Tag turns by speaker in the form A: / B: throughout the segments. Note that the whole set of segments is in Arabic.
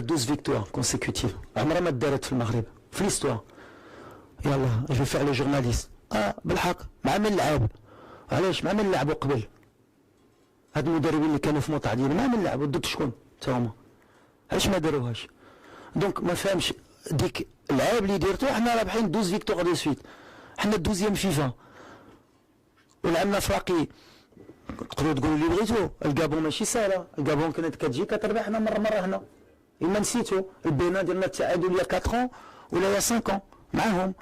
A: 12 victoires consécutives. عمرها ما دارت في المغرب في l'histoire. يلا جو فيغ لو جورناليست. بالحق مع من لعب؟ علاش مع من لعبوا قبل؟ هاد المدربين اللي كانوا في موطع ديالي مع من لعبوا ضد شكون؟ تا هما. علاش ما داروهاش؟ دونك ما فهمش ديك العاب اللي ديرتو. حنا رابحين 12 فيكتوار دو سويت. حنا 12 فيفا. ولعبنا فراقي. تقدروا تقولوا اللي بغيتو الكابون ماشي سهله. الكابون كانت كتجي كتربحنا مره هنا. إما نسيتو البنان ديالنا التعادل يا 4 ولا يا 5 معاهم.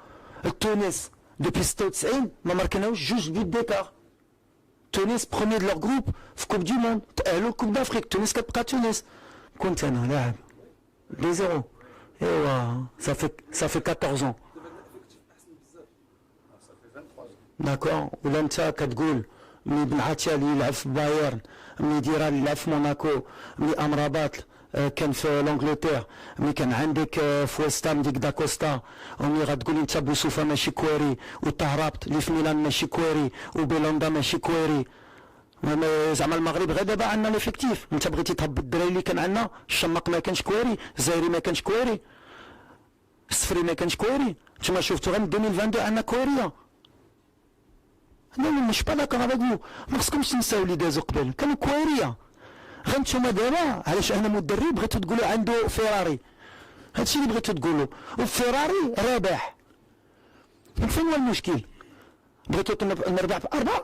A: تونس دوبي 96 ما ماركناوش 2 بيوت ديكار. تونس بروميير دو لور جروب في كوب دي موند تأهلوا لكوب دافريك. تونس كتبقى تونس. كنت انا لاعب 2-0. ايوا صافي 14 داكور. ولا انت كتقول ملي بن عتيال يلعب في بايرن، ملي ديران يلعب في موناكو، ملي امرابات كان في لونجلتير، ملي كان عندك في ويستام ديك داكوستا، وملي غتقول انت بوسوفا ماشي كويري، وتهربت اللي في ميلان ماشي كويري، وبيلوندا ماشي كويري. زعما المغرب غير دابا عندنا ليفيكتيف. انت بغيتي تهبط الدراري اللي كان عندنا. الشماق ما كانش كويري، الزايري ما كانش كويري، السفري ما كانش كويري. نتوما شفتوا غير 2022 عندنا كويريا. انا مش با داكور افيك فو. ما خصكمش تنساو اللي دازو قبل كانوا كويريا. غير نتوما دابا علاش انا مدرب بغيتو تقولوا عنده فيراري. هادشي اللي بغيتو تقولوا. وفيراري رابح. فين هو المشكل؟ بغيتو نربح بأربعة،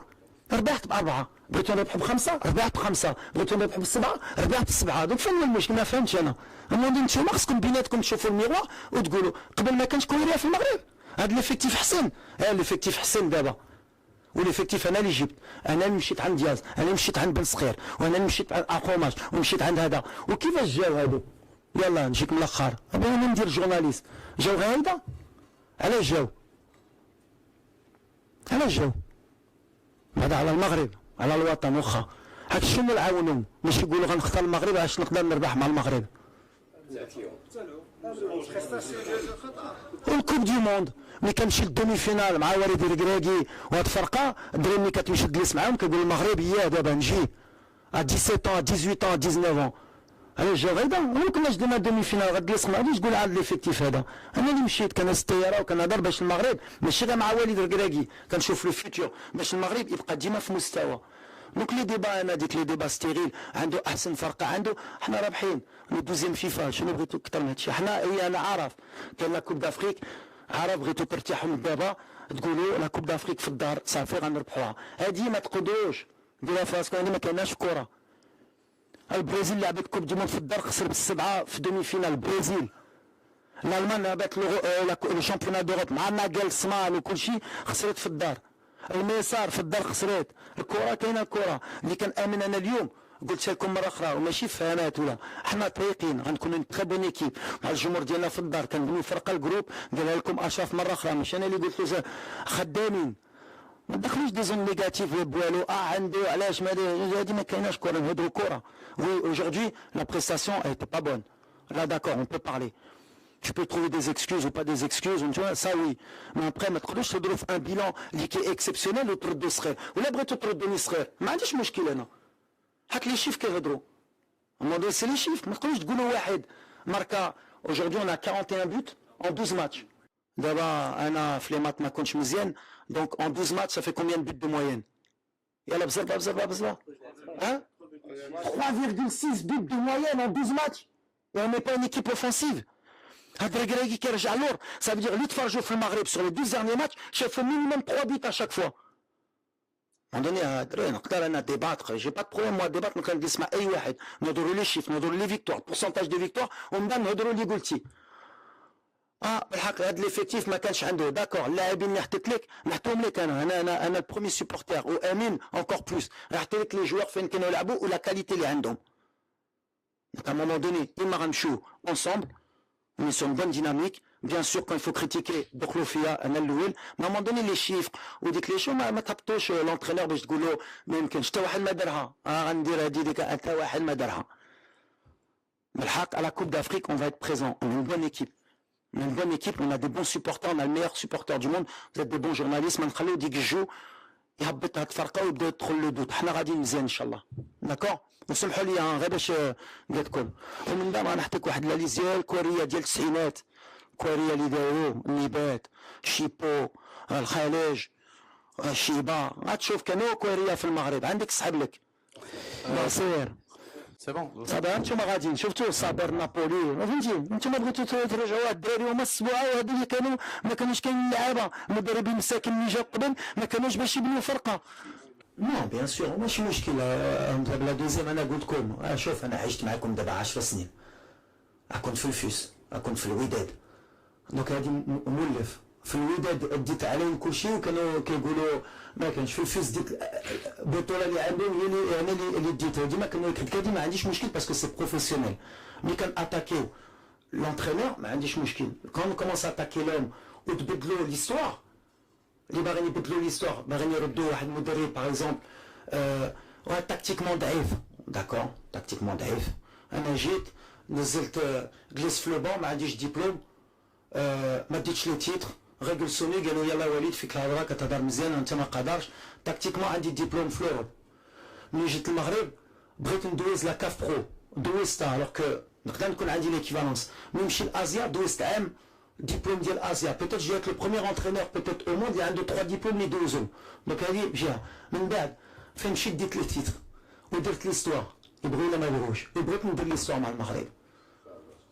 A: ربحت بأربعة. بغيتو نربح ب5، ربحت ب5. بغيتو نربح ب7، ربحت ب7. دونك فين هو المشكل؟ ما فهمتش انا. نتوما خصكم بيناتكم تشوفوا الميغوار وتقولوا قبل ما كانش كويريا في المغرب. هاد ليفيكتيف حسن. ليفيكتيف حسن دابا. وليفيكتيف انا اللي جبت. انا اللي مشيت عند دياز، انا اللي مشيت عند بن صخير، وانا اللي مشيت عند اخوماش، ومشيت عند هذا. وكيفاش جاو هادو؟ يلا نجيك من الاخر. انا ندير جورناليست. جاو غير هيدا؟ علاش جاو؟ علاش جاو؟ بعد على المغرب، على الوطن. واخا هاك شنو نعاونهم؟ باش يقولوا غنختار المغرب علاش نقدر نربح مع المغرب. والكوب دي موند ملي كنمشي للدومي فينال مع وليد الركراكي وهاد الفرقه، الدراري ملي كتمشي تجلس معاهم كيقول المغرب هي دابا نجي 17 18 19. علاش جا غيدا؟ ما كناش درنا دومي فينال غتجلس مع غادي تقول عاد ليفيكتيف هذا. انا اللي مشيت كنهز الطياره وكنهضر باش المغرب ماشي غير مع وليد الركراكي، كنشوف لو فيوتور باش المغرب يبقى ديما في مستوى. دونك لي ديبا انا ديك لي ديبا ستيريل عنده احسن فرقه عنده. حنا رابحين لو دوزيام فيفا. شنو بغيتو اكثر من هادشي؟ حنا هي انا عارف كاين لا كوب دافريك، عارف بغيتو ترتاحوا من دابا تقولوا لا كوب دافريك في الدار صافي غنربحوها. هادي ما تقدروش ديروها في راسكم. هادي ما كايناش في كره. البرازيل لعبت كوب دي موند في الدار خسر بالسبعه في دومي فينال. البرازيل. الالمان لعبت لو شامبيونات دوروب مع ناقل سمان وكلشي خسرت في الدار. الميسار في الدار خسرت. الكره كاينه. الكره اللي كان امن انا اليوم قلت لكم مره اخرى وماشي فهمات ولا حنا طريقين غنكونوا تري بون ايكيب مع الجمهور ديالنا في الدار. كنقولوا فرقه الجروب قالها لكم اشرف مره اخرى ماشي انا اللي قلت له. خدامين ما تدخلوش دي زون نيجاتيف بوالو. عندو علاش هادي ما كايناش كره. نهضروا كره. وي اجوردي لا بريستاسيون ايتي با بون. لا داكور اون بو بارلي. Tu peux trouver des excuses ou pas des excuses, tu vois, ça oui. Mais après, ما تقدرش تضرب في ان بيلان اللي كي اكسبسيونيل وتردو صغير. ولا بغيتو تردوني صغير ما عنديش مشكل انا. هاك لي شيف كيهضروا. الموضوع سي لي شيف. ما تقدروش تقولوا واحد ماركا aujourd'hui on a 41 buts en 12 matchs. دابا انا في لي مات ما كنتش مزيان. دونك en 12 matchs ça fait combien de buts de moyenne؟ يلا بزربه. Hein 3,6 buts de moyenne en 12 matchs. Et on n'est pas une équipe offensive. هاد الركراكي كيرجع لور. Ça veut dire اللي تفرجوا في المغرب sur les 12 derniers matchs شافوا minimum 3 buts à chaque fois. عندني الدراري نقدر انا ديباتر. جي با بروبليم موا ديبات. نقدر نجلس مع اي واحد نهضروا لي شيف نهضروا لي فيكتوار بورسونتاج دو فيكتوار ومن بعد نهضروا اللي قلتي. بالحق هاد ليفيكتيف ما كانش عنده. داكور اللاعبين اللي حطيت لك نحطهم لك انا البرومي سوبورتير وامين انكور بلوس. نحط لك لي جوار فين كانوا يلعبوا ولا كاليتي اللي عندهم. دونك ا مومون دوني اما غنمشيو انصومبل on est sur une bonne dynamique. Bien sûr quand il faut critiquer دخلوا فيها انا الاول. ما مون دوني لي شيفر وديك لي شو ما تهبطوش لونترينور باش تقولوا ما يمكنش حتى واحد ما دارها. غندير هادي ديك حتى واحد ما دارها. بالحق على كوب d'Afrique on va être présent. On est une bonne équipe. On a une bonne équipe, on a des bons supporters, on a le meilleur supporter du monde. Vous êtes des bons journalistes. ما نخليو ديك الجو يهبط هاد الفرقه ويبدا يدخل لو دوت. حنا غاديين مزيان ان شاء الله. داكور، وسمحوا لي غير باش قلت لكم. ومن بعد غنعطيك واحد لاليزيال كوريه ديال التسعينات، كوريه اللي داروا النبات، شيبو، الخليج، شيبا. غتشوف كانوا كوريه في المغرب. عندك صحاب لك ناصر.
B: سي بون
A: صافي انتم غاديين شفتوا صابر نابولي، فهمتي؟ انتم بغيتوا ترجعوا هاد الدراري هما السبوعه، وهادو اللي كانوا ما كانوش كاينين اللعابه. المدربين المساكن اللي جاو قبل ما كانوش باش يبنيو فرقه. نو بيان سور ماشي مشكل. دابا لا دوزيام انا قلت لكم شوف انا عشت معكم دابا 10 سنين. كنت في الفيس، كنت في الوداد، دونك هادي مولف في الوداد ديت عليهم كلشي وكانوا كيقولوا ما كانش. في الفيس ديت البطوله اللي عندهم هي اللي انا اللي ديتها. ديما كانوا كدي ما عنديش مشكل باسكو سي بروفيسيونيل. ملي كان اتاكيو لونترينور ما عنديش مشكل. كون كومونس اتاكي لهم وتبدلوا ليستوار اللي باغيين يبدلوا ليستوار، باغيين يردوا واحد المدرب باغ اكزومبل واحد تاكتيكمون ضعيف. داكور تاكتيكمون ضعيف. انا جيت نزلت جلس في لو بون ما عنديش ديبلوم، ما ديتش لي تيتر، غير جلسوني قالوا يلا وليد فيك الهضره كتهضر مزيان وانت ما قادرش. تاكتيكمون عندي ديبلوم في لوروب. ملي جيت المغرب بغيت ندوز لا كاف برو، دوزتها الوغ كو نقدر نكون عندي ليكيفالونس. ملي نمشي لازيا دوزت عام ديبلوم ديال ازيا. بيتيت جيت لو بروميير انترينور بيتيت او موند اللي عنده 3 ديبلوم اللي دوزو. دونك هذه بجهه. من بعد فين مشيت ديت لي تيتر ودرت ليستوار، يبغيو ولا ما يبغوش، وبغيت ندير ليستوار مع المغرب.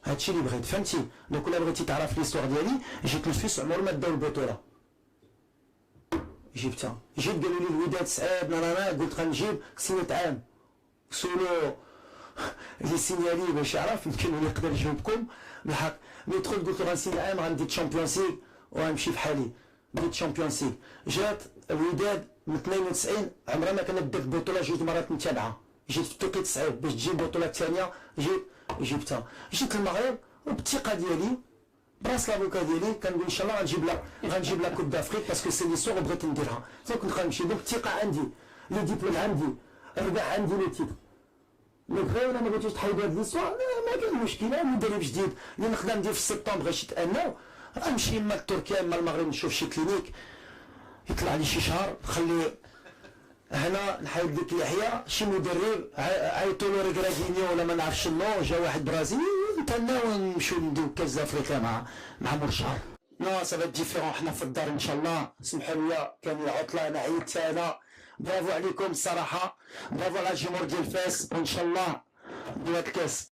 A: هادشي اللي بغيت، فهمتي؟ دونك ولا بغيتي تعرف ليستوار ديالي جيت للفيس عمر ما داو البطوله، جبتها. جيت قالوا لي الوداد صعيب قلت غنجيب سنة عام سولو اللي سينيالي باش يعرف يمكن اللي يقدر يجاوبكم بالحق. ملي دخلت قلت له غنسيني عام غندي تشامبيونز ليغ وغنمشي في حالي. ديت تشامبيونز ليغ. جات الوداد من 92 عمرها ما كانت دات البطوله 2 مرات متابعه. جيت في التوقيت صعيب باش تجي البطوله الثانيه، جبتها. جيت المغرب وبالثقه ديالي براس لافوكا ديالي كنقول ان شاء الله غنجيب لا كوب دافريك باسكو سي ليسور وبغيت نديرها. كنت غنمشي. دونك الثقه عندي، لي ديبلوم عندي، الربح عندي، لي تيتر. دونك غير انا ما بغيتوش تحيدوا هاد ليسوار ما كاين مشكل. مدرب جديد اللي نقدر ندير في سبتمبر باش يتأناو غنمشي اما لتركيا اما المغرب نشوف شي كلينيك يطلع لي شي شهر نخلي هنا نحيد ديك يحيى شي مدرب عيطوا له ريكراكينيو ولا ما نعرفش شنو، جا واحد برازيلي نتناو ونمشيو نديو كاس افريقيا مع مرشح. نو سافا ديفيرون. حنا في الدار ان شاء الله. سمحوا لي كان العطله انا عيطت انا. برافو عليكم الصراحه، برافو على الجمهور ديال فاس، وان شاء الله نديو هاد الكاس.